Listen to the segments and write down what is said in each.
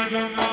ભારત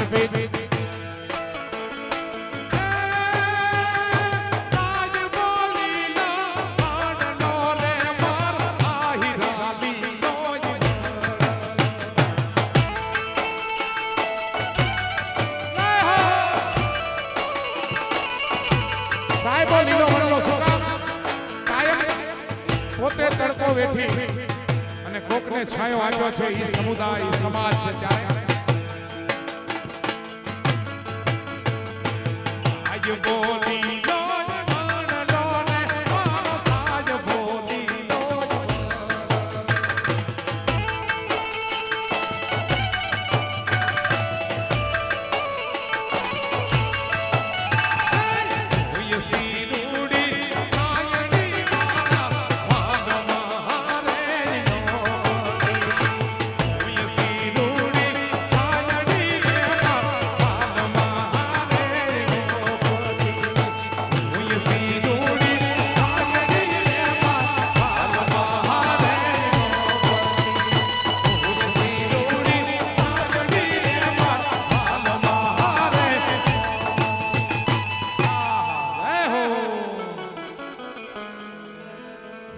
સમર્પિત વેઠી અને કોકને છાયો આપ્યો છે એ સમુદાય સમાજ છે ત્યારે આજ બોલી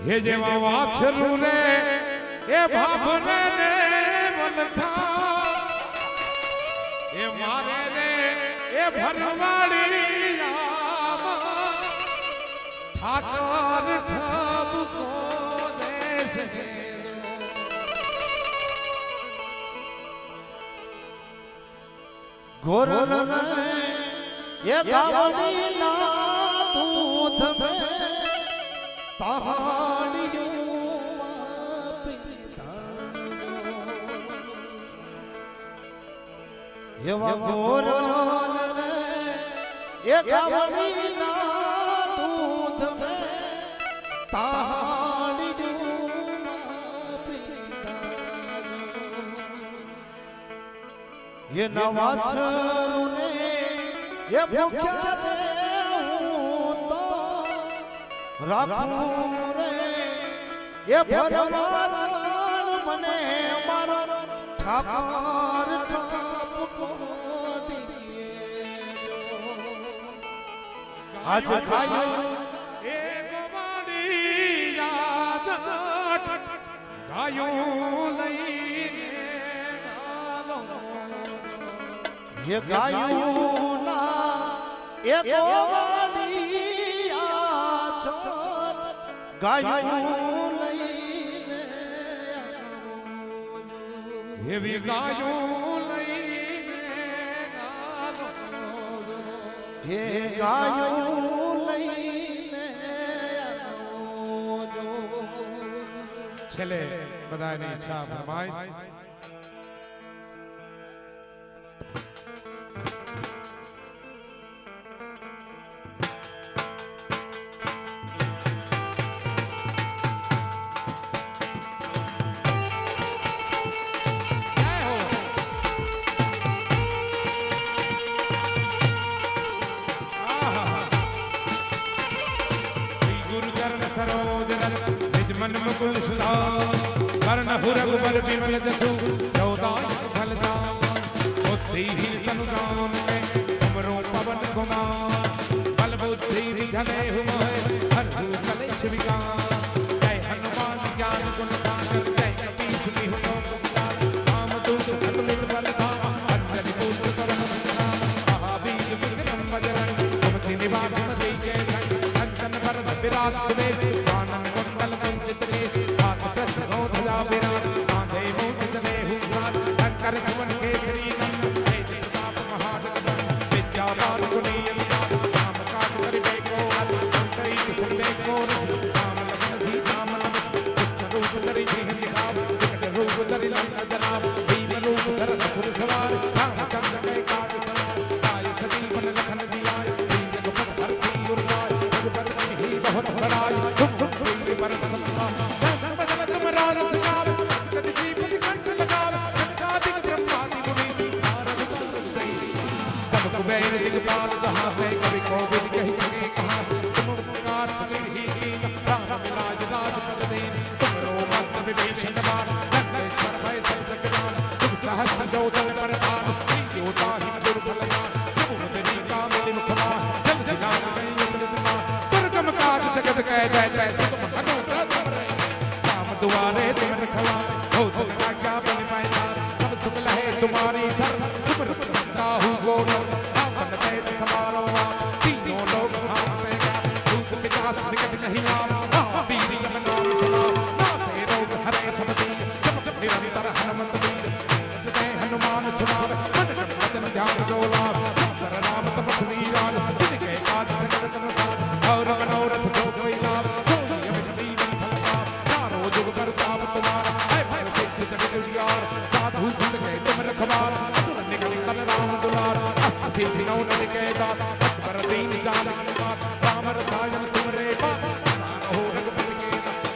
ये जेवा वाछरू रे ए भाभने ने मनथा ए मारे रे ए भरवाड़ी ठाकर ठब को देश से गोरन ये गावड़ी ना दूध में एवा गोरन रे एक गावड़ी ना दूध में ताड़ियों ये नवासरू ने ये भूख्या રાખું રે એ ભરવાન મને મારો ઠાકર ઠાપકો દીએ આજ ગાયો એ ગવાડી યાદ ગાયો લઈને ગાલો એ ગાયો ના એ ગવાડી ગાયું લઈને એવી ગાયું લઈને ગાલો હે ગાયું લઈને છેલ્લે બધાની ઈચ્છા ફરમાઈશ मन मुकुल सुधा कर्ण हुरग बर विमल जसु चौदाय फलदा बुद्धिहीन तनु जान में समरो पवन कुमार बल बुद्धि विधने हुमोय हर कलेश विकार जय हनुमान ज्ञान गुण सागर जय कपीश बिहु काम दूत खतुल बलधा अंजलि पुत्र परम महावीर विक्रम बजरंग कुमति निवास मति के अंजन भरत विराट सुबेश कानन कुंडल कुंजित के हाथ प्रश्न हो ध्वजा विराट कांधे मोहित में हुंकार शंकर सुवन केसरी नंदन जय प्रताप महाजगदम्ब विद्यावान गुणीय विराट नाम काज करिबे को अंतरी सुनबे को राम लखन सीता मन पुत्र रूप धरि जिहि दिखाव विकट रूप धरि लंका जनाव भीम रूप धर असुर सवार रामचंद्र के काज सवार काय सती मन लखन दियाय जगपत हर सी उर्गाय रघुपति ही बहुत बड़ाई तुम पर सत्ता सर्वजन तुम राज सुनावे कति जीवति कंठ लगावे जगदादि ब्रह्मादि गुणी नारद सारद सही सब कुबेर दिगपाल जहां से कवि कोविद कहि सके कहां तुम उपकार सुनील ही कीन राम मिलाज राज पद देन तुम रो मत विभीषण मान लंकेश्वर भय सब जगदान तुम सहस्र जो दल पर ताप योता ही दीन जान की मात राम रसायन तुमरे पास हो रघुपति के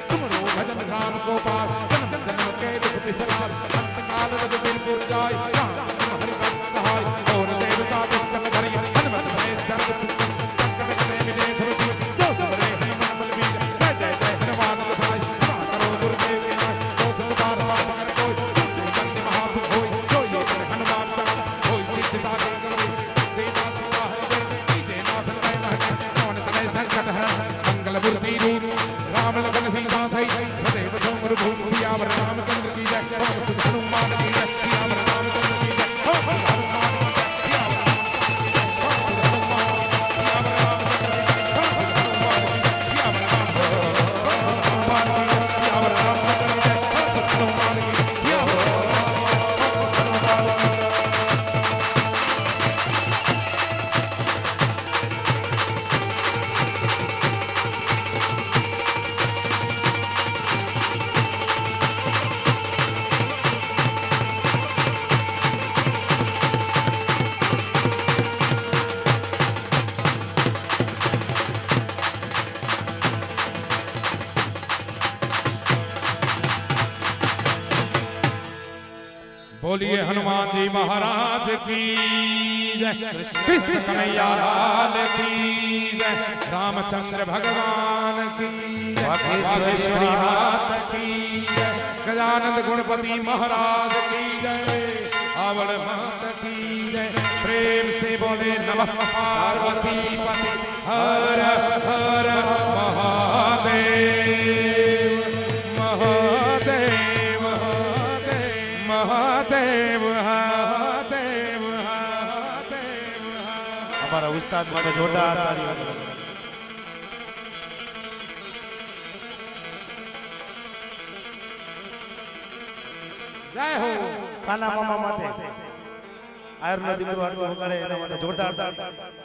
तुमरो भजन राम को पार जन्म जन्म के दुख बिसरार अंत काल रघुबीर जाय राम हरि भक्त सहाय और देवता दुष्ट धरि हनुमत भय जग संकट कटे विजय ध्रुव जो सबरे हनुमत बलबीर जय जय जय हनुमान गोसाई कृपा करो गुरुदेव के नाथ जो तुम बार बार पकड़ कोई बंदे महापुरुष होय जो ये कर हनुमान चाल होय सिद्ध साधन करो देवा सदा हरि जय नाथ जय नाथ कौन तले संकट है मंगल मूर्ति रूप राम लखन सीता सहित सदैव सोमर भूम सियावर रामचंद्र की जय पवन सुत हनुमान की जय सियावर रामचंद्र की जय पवन सुत हनुमान की जय सियावर बोलिए हनुमान जी महाराज की जय कृष्ण कन्हैया लाल की जय रामचंद्र भगवान की जय भगवती मात की जय गजानंद गुणपति महाराज की जय आवड़ मात की जय प्रेम से बोले नमः पार्वती पति हर हर महादेव महादेव महादेव महादेव महादेव हमारा उस्ताद માટે જોરદાર તાળીઓ જય હો કાના મામા માટે આયુર્વેદિક વગાડે એના માટે જોરદાર તાળી